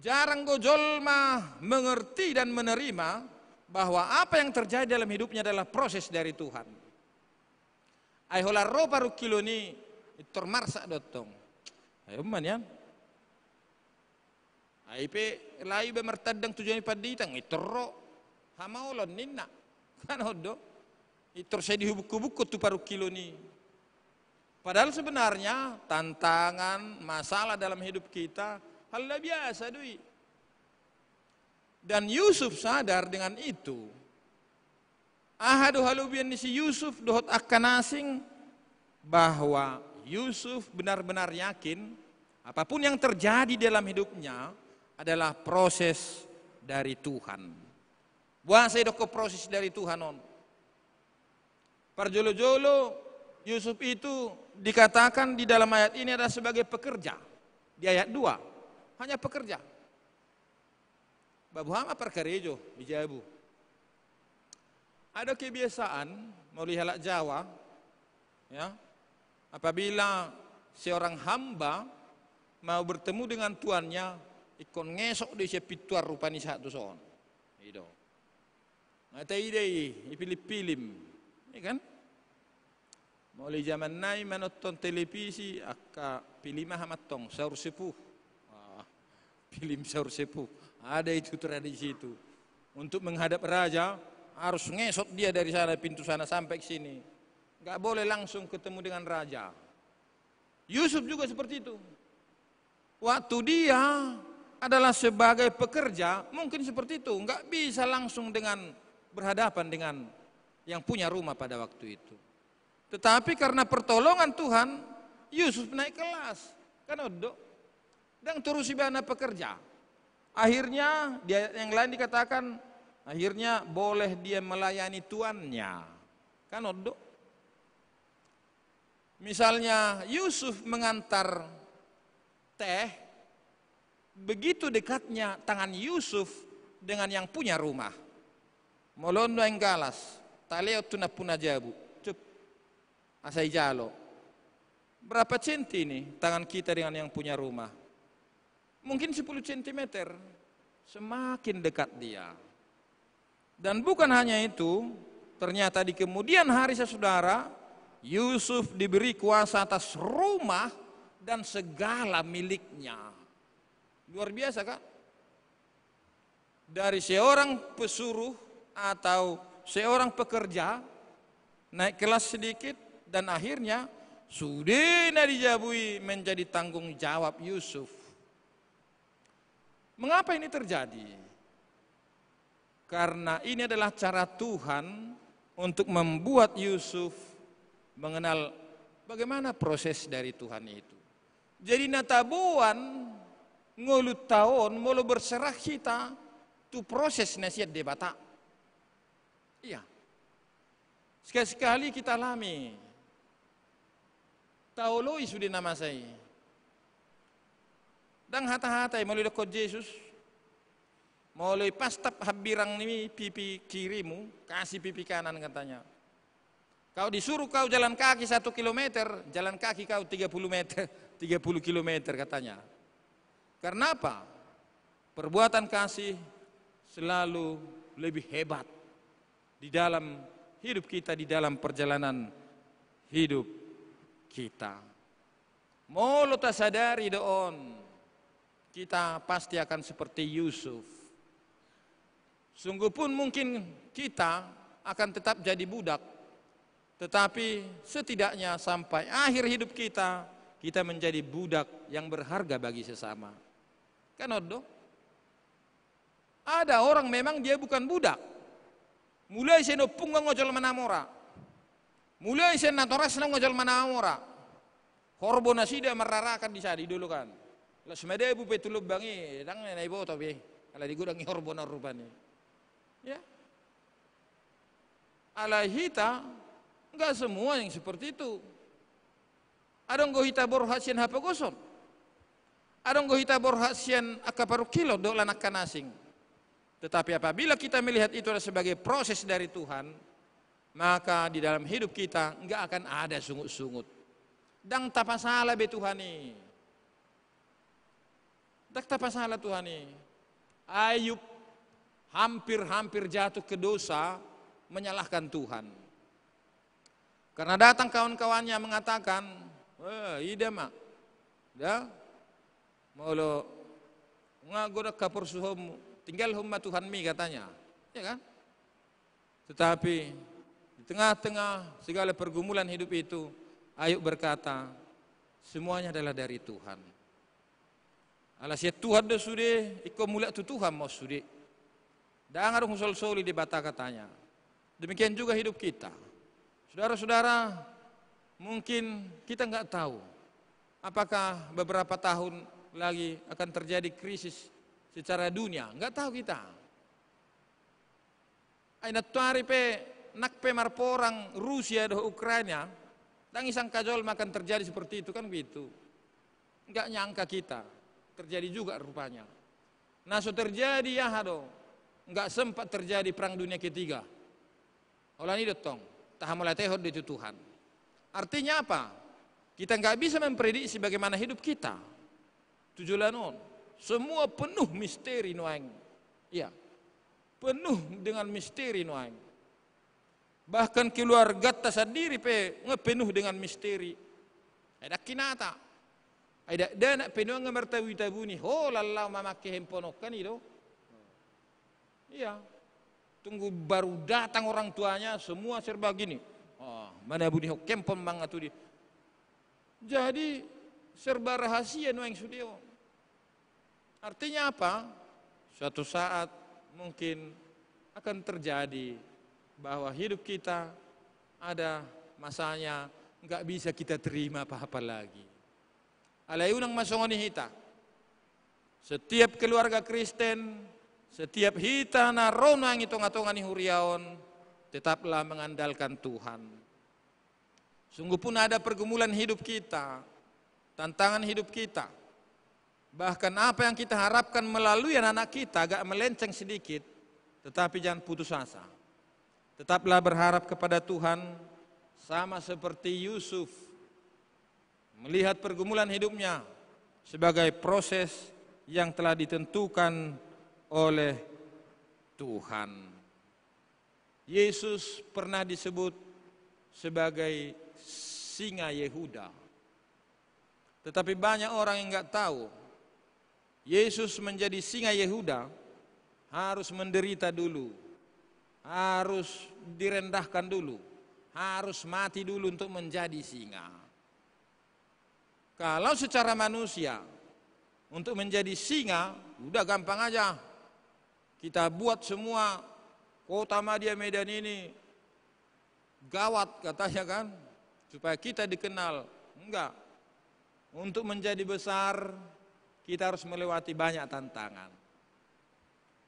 Jarang gojol mah mengerti dan menerima bahwa apa yang terjadi dalam hidupnya adalah proses dari Tuhan. Aihola ropa rukilo ni termarsak dotong. Ayo man yan. Aipe layu be martadang tujuan paditang itoro hamaolon ninna. Kan hodo. Itor saya dihubuk-hubuk tu paru kilo ni. Padahal sebenarnya tantangan, masalah dalam hidup kita hal biasa dui. Dan Yusuf sadar dengan itu. Ahadu halubian si Yusuf dohot akan asing bahwa Yusuf benar-benar yakin apapun yang terjadi dalam hidupnya adalah proses dari Tuhan. Buah saya doko proses dari Tuhan on. Parjolo-jolo Yusuf itu dikatakan di dalam ayat ini adalah sebagai pekerja. Di ayat 2 hanya pekerja. Babu hama perkarejo bijabu. Ada kebiasaan melihat Jawa, ya, apabila seorang hamba mau bertemu dengan tuannya, ikon ngesok di sepituar rupani satu soon. Itu. Mata ide ipilip-pilim, ya kan? Mulai zaman nai menonton televisi, akka pilih mahamatong saur sepuh, film saur sepuh. Ada itu tradisi itu. Untuk menghadap raja, harus ngesot dia dari sana pintu sana sampai ke sini. Nggak boleh langsung ketemu dengan raja. Yusuf juga seperti itu. Waktu dia adalah sebagai pekerja, mungkin seperti itu, nggak bisa langsung dengan berhadapan dengan yang punya rumah pada waktu itu. Tetapi karena pertolongan Tuhan, Yusuf naik kelas, kan odo, dan terus ibana pekerja. Akhirnya dia yang lain dikatakan, akhirnya boleh dia melayani tuannya, kan odo. Misalnya Yusuf mengantar teh, begitu dekatnya tangan Yusuf dengan yang punya rumah. Molondo yang galas, taleo tuna puna jabu, cep, asai jalo. Berapa centi nih tangan kita dengan yang punya rumah? Mungkin 10 cm, semakin dekat dia. Dan bukan hanya itu, ternyata di kemudian hari saudara, Yusuf diberi kuasa atas rumah dan segala miliknya. Luar biasa, Kak? Dari seorang pesuruh atau seorang pekerja naik kelas sedikit dan akhirnya sudah dijabui menjadi tanggung jawab Yusuf. Mengapa ini terjadi? Karena ini adalah cara Tuhan untuk membuat Yusuf mengenal bagaimana proses dari Tuhan itu. Jadi natabuan ngulut tahun mulu berserah kita tu proses nasihat debata. Iya. Sekali-sekali kita alami. Tauloi sudah nama saya. Dan hata-hata mulai dekot Yesus. Mulai pastap habirang ini pipi kirimu, kasih pipi kanan katanya. Kau disuruh kau jalan kaki 1 kilometer, jalan kaki kau 30 kilometer katanya. Karena apa? Perbuatan kasih selalu lebih hebat di dalam hidup kita, di dalam perjalanan hidup kita. Molo tak sadari doon, kita pasti akan seperti Yusuf. Sungguh pun mungkin kita akan tetap jadi budak, tetapi setidaknya sampai akhir hidup kita, kita menjadi budak yang berharga bagi sesama. Kan odo? Ada orang memang dia bukan budak. Mulai senopung ngojol manamora. Mulai senatoras ngojol manamora. Korbo nasida merarakan di sadi dulu kan. Lah semede bu petulub bangi, dang na ibo to be. Ala di gudang korbo na rupane. Ya. Alahita enggak semua yang seperti itu. Adong gohita borhasian hapagoson. Adong gohita borhasian akaparu kilo do lanak kanasing. Tetapi apabila kita melihat itu sebagai proses dari Tuhan, maka di dalam hidup kita enggak akan ada sungut-sungut. Dang tapasala be Tuhani. Dak tapasala Tuhani. Ayub hampir-hampir jatuh ke dosa menyalahkan Tuhan. Karena datang kawan-kawannya mengatakan, ida mak, dah, maulo ngagoda kapur suhom, tinggal humma Tuhan mi katanya, ya kan? Tetapi di tengah-tengah segala pergumulan hidup itu, Ayub berkata, semuanya adalah dari Tuhan. Alasya Tuhan dah sudah, ikut mulai tu Tuhan mau sudah. Dan harus sol-soli di bata katanya. Demikian juga hidup kita. Saudara-saudara, mungkin kita nggak tahu apakah beberapa tahun lagi akan terjadi krisis secara dunia. Nggak tahu kita. Aina tuari pe nak pe marporang Rusia dan Ukraina, dan isang kajol makan terjadi seperti itu kan begitu. Nggak nyangka kita terjadi juga rupanya. Nah, so terjadi ya hado. Enggak sempat terjadi perang dunia ketiga. Olah ini dotong, taha mulai tehod itu Tuhan. Artinya apa? Kita enggak bisa memprediksi bagaimana hidup kita. Tujuanon, semua penuh misteri noeng. Iya, penuh dengan misteri noeng. Bahkan keluarga ta sendiri pe ngepenuh dengan misteri. Ada kinata, ada dana penuh ngemertawi tabuni. Oh lalau mamakke hemponokan itu. Iya. tunggu baru datang orang tuanya, semua serba gini. Oh, mana budi kempon bang atau di. Jadi serba rahasia nuang sudio. Artinya apa? Suatu saat mungkin akan terjadi bahwa hidup kita ada masanya nggak bisa kita terima apa-apa lagi. Alayunang masongoni hita. Setiap keluarga Kristen, setiap hita na ronang itong-atongan ni huriaon, tetaplah mengandalkan Tuhan. Sungguh pun ada pergumulan hidup kita, tantangan hidup kita. Bahkan apa yang kita harapkan melalui anak-anak kita agak melenceng sedikit, tetapi jangan putus asa. Tetaplah berharap kepada Tuhan, sama seperti Yusuf melihat pergumulan hidupnya sebagai proses yang telah ditentukan oleh Tuhan. Yesus pernah disebut sebagai singa Yehuda. Tetapi banyak orang yang enggak tahu, Yesus menjadi singa Yehuda harus menderita dulu, harus direndahkan dulu, harus mati dulu untuk menjadi singa. Kalau secara manusia, untuk menjadi singa, udah gampang aja. Kita buat semua kota Madia Medan ini gawat katanya kan, supaya kita dikenal. Enggak. Untuk menjadi besar, kita harus melewati banyak tantangan.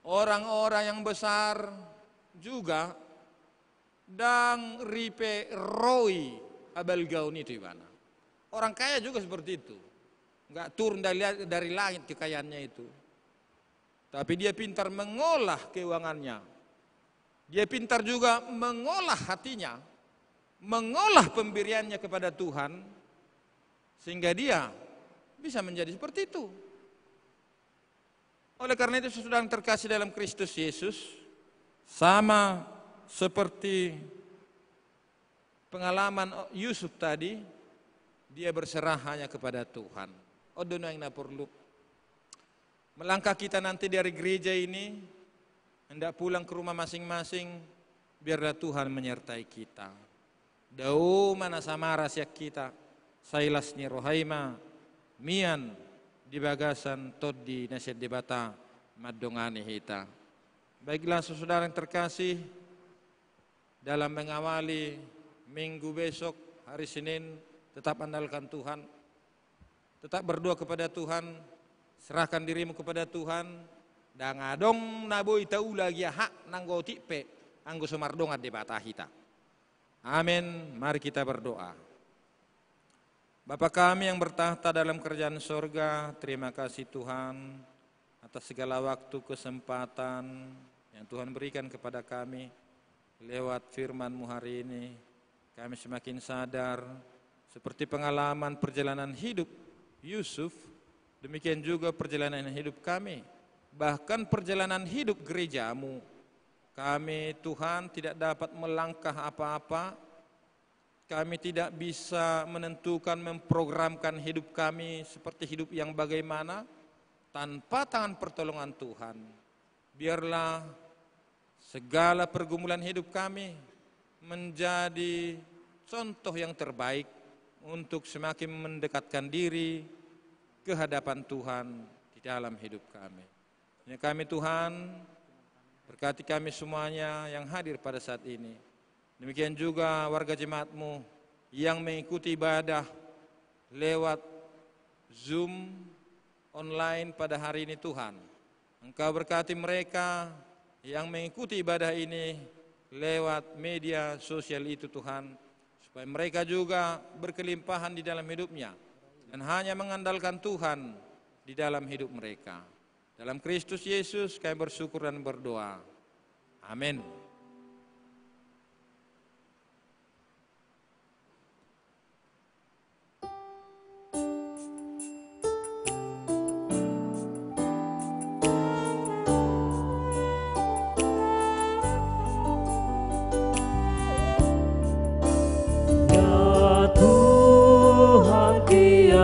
Orang-orang yang besar juga dang ripe roi abal gaun itu mana. Orang kaya juga seperti itu. Enggak turun dari langit kekayaannya itu. Tapi dia pintar mengolah keuangannya. Dia pintar juga mengolah hatinya, mengolah pemberiannya kepada Tuhan, sehingga dia bisa menjadi seperti itu. Oleh karena itu, saudara yang terkasih dalam Kristus Yesus, sama seperti pengalaman Yusuf tadi, dia berserah hanya kepada Tuhan. Odono yang perlu. Melangkah kita nanti dari gereja ini, hendak pulang ke rumah masing-masing, biarlah Tuhan menyertai kita. Dau mana sama rahasia kita, sailasnya rohaima, mian di bagasan todi nasihat debata madongani hita. Baiklah saudara yang terkasih, dalam mengawali minggu besok hari Senin, tetap andalkan Tuhan, tetap berdoa kepada Tuhan, serahkan dirimu kepada Tuhan, dan ngadong nabo itau lagi hak nanggo tipe, anggo sumardongat debata hita. Amin. Mari kita berdoa. Bapa kami yang bertahta dalam kerajaan sorga, terima kasih Tuhan atas segala waktu kesempatan yang Tuhan berikan kepada kami lewat firman-Mu hari ini. Kami semakin sadar seperti pengalaman perjalanan hidup Yusuf, demikian juga perjalanan hidup kami, bahkan perjalanan hidup gereja-Mu. Kami Tuhan tidak dapat melangkah apa-apa, kami tidak bisa menentukan, memprogramkan hidup kami seperti hidup yang bagaimana tanpa tangan pertolongan Tuhan. Biarlah segala pergumulan hidup kami menjadi contoh yang terbaik untuk semakin mendekatkan diri ke hadapan Tuhan di dalam hidup kami. Ya kami Tuhan, berkati kami semuanya yang hadir pada saat ini. Demikian juga warga jemaat-Mu yang mengikuti ibadah lewat Zoom online pada hari ini Tuhan. Engkau berkati mereka yang mengikuti ibadah ini lewat media sosial itu Tuhan, supaya mereka juga berkelimpahan di dalam hidupnya dan hanya mengandalkan Tuhan di dalam hidup mereka. Dalam Kristus Yesus kami bersyukur dan berdoa. Amin.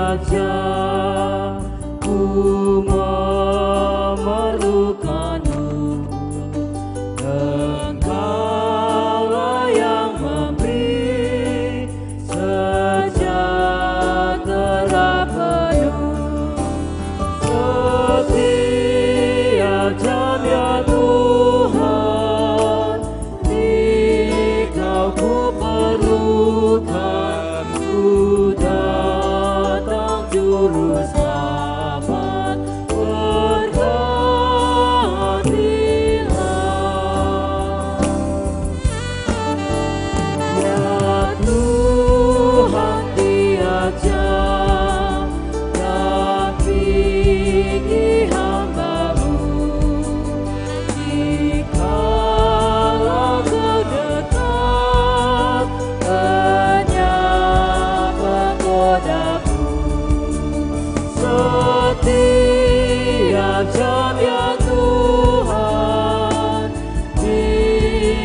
Saja ku memerlukan-Mu.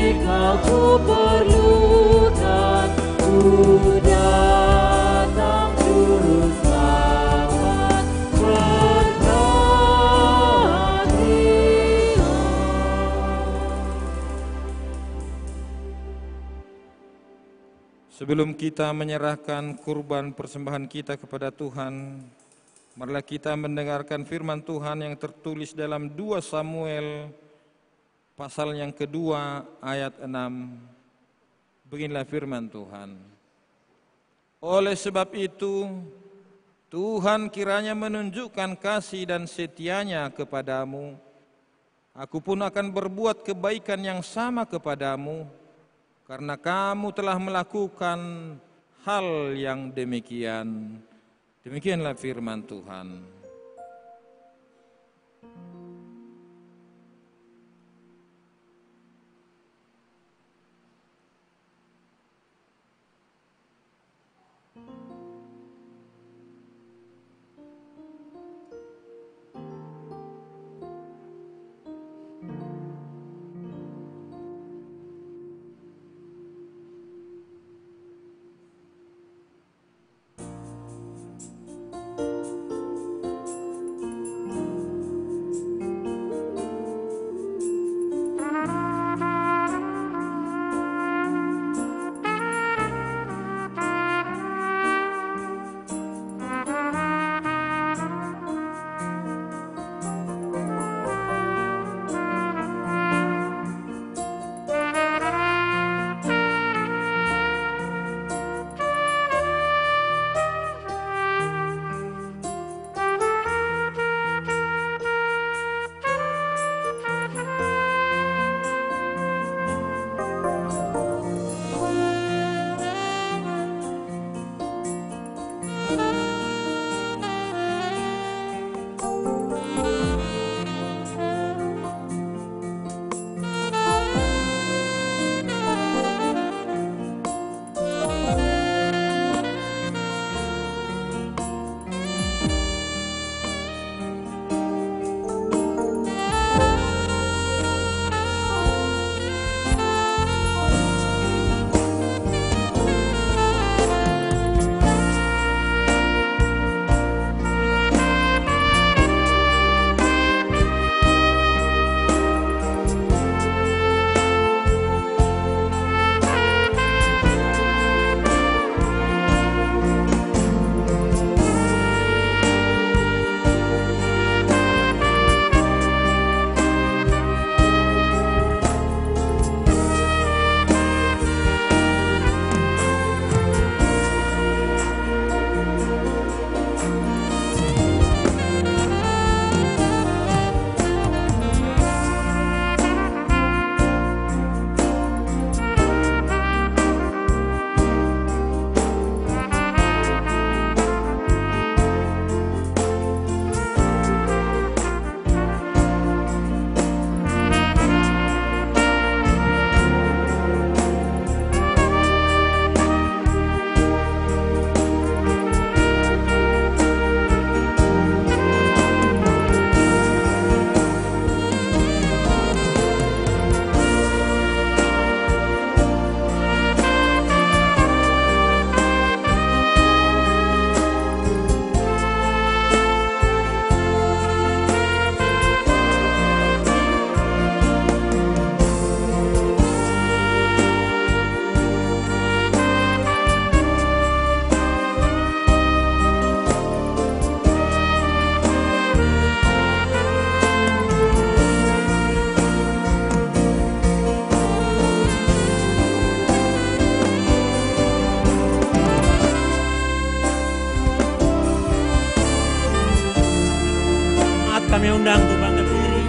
Engkau ku perlukan, ku datang juru selamat, berhati-hati. Sebelum kita menyerahkan kurban persembahan kita kepada Tuhan, marilah kita mendengarkan firman Tuhan yang tertulis dalam 2 Samuel pasal yang kedua ayat 6. Beginilah firman Tuhan. Oleh sebab itu, Tuhan kiranya menunjukkan kasih dan setianya kepadamu. Aku pun akan berbuat kebaikan yang sama kepadamu, karena kamu telah melakukan hal yang demikian. Demikianlah firman Tuhan. Kami undang untuk bangkit berdiri.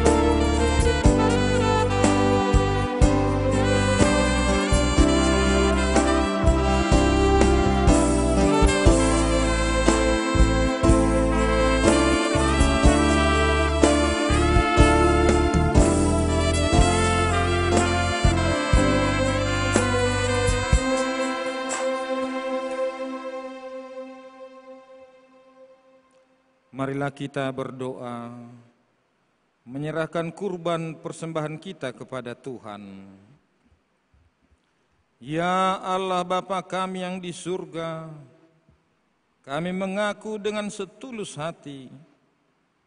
Marilah kita berdoa, menyerahkan kurban persembahan kita kepada Tuhan. Ya Allah Bapa kami yang di surga, kami mengaku dengan setulus hati,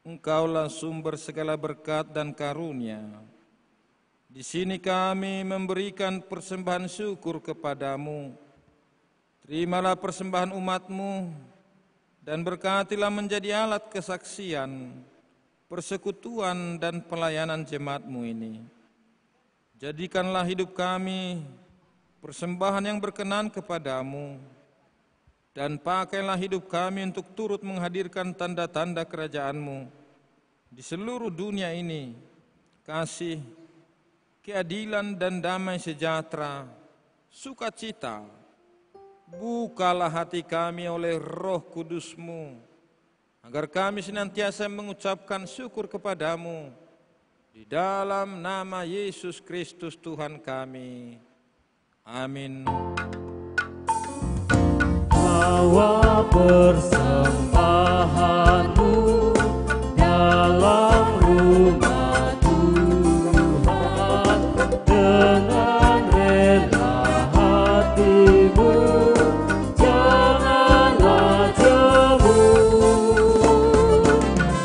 Engkaulah sumber segala berkat dan karunia. Di sini kami memberikan persembahan syukur kepadamu. Terimalah persembahan umat-Mu dan berkatilah menjadi alat kesaksian, persekutuan dan pelayanan jemaat-Mu ini. Jadikanlah hidup kami persembahan yang berkenan kepadamu, dan pakailah hidup kami untuk turut menghadirkan tanda-tanda kerajaan-Mu di seluruh dunia ini, kasih, keadilan dan damai sejahtera, sukacita. Bukalah hati kami oleh Roh Kudus-Mu, agar kami senantiasa mengucapkan syukur kepadamu, di dalam nama Yesus Kristus Tuhan kami. Amin. Bawa persembahanmu dalam rumah Tuhan dengan rela hatimu, janganlah jemu.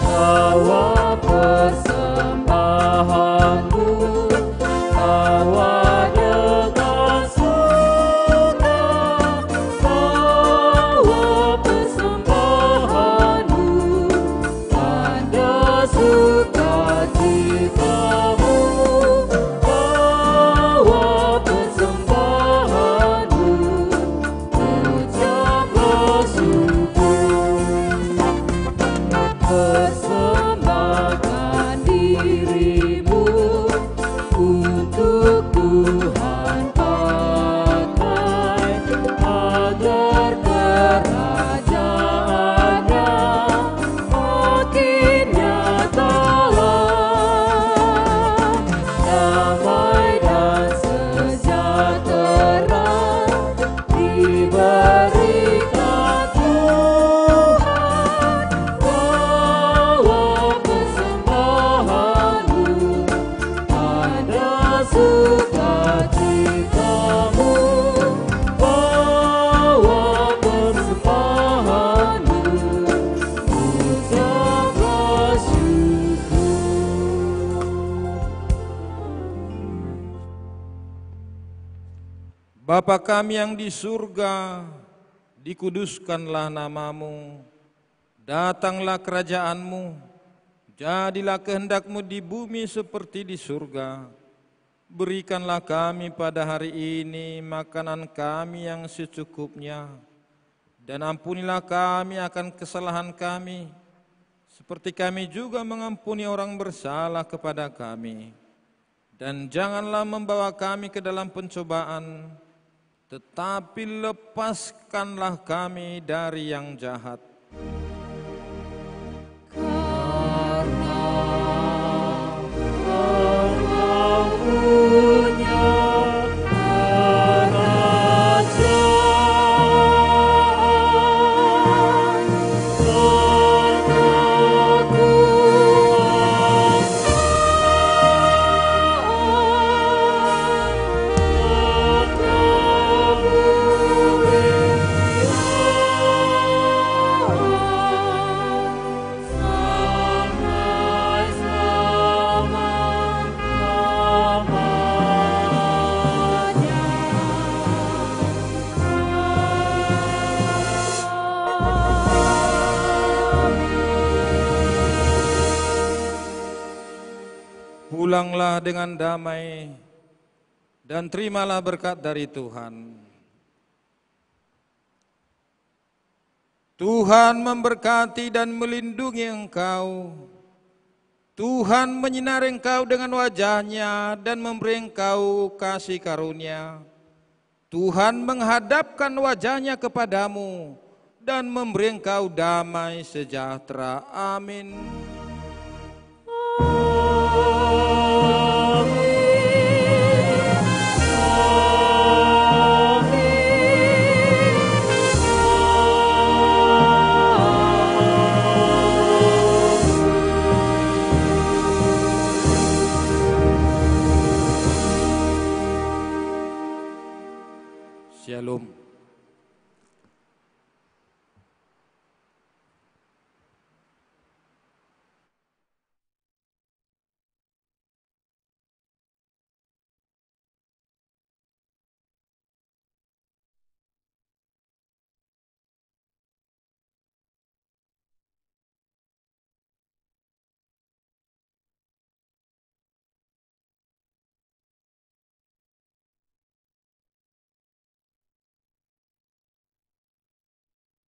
Bawa persembahanmu, bawa dengan suka, bawa persembahanmu, tanda sukacitamu, bawa persembahanmu, ucaplah syukur. Persembahkan dirimu untuk Tuhan pakai, agar kerajaannya makin nyatalah. Damai dan sejahtera diberikan Tuhan. Bawa persembahanmu, tanda sukacitamu, bawa persembahanmu, ucaplah syukur. Bapa kami yang di surga, dikuduskanlah namamu, datanglah kerajaan-Mu, jadilah kehendak-Mu di bumi seperti di surga. Berikanlah kami pada hari ini makanan kami yang secukupnya, dan ampunilah kami akan kesalahan kami, seperti kami juga mengampuni orang bersalah kepada kami. Dan janganlah membawa kami ke dalam pencobaan, tetapi lepaskanlah kami dari yang jahat. Pulanglah dengan damai dan terimalah berkat dari Tuhan. Tuhan memberkati dan melindungi engkau. Tuhan menyinari engkau dengan wajah-Nya dan memberi engkau kasih karunia. Tuhan menghadapkan wajah-Nya kepadamu dan memberi engkau damai sejahtera. Amin. Shalom.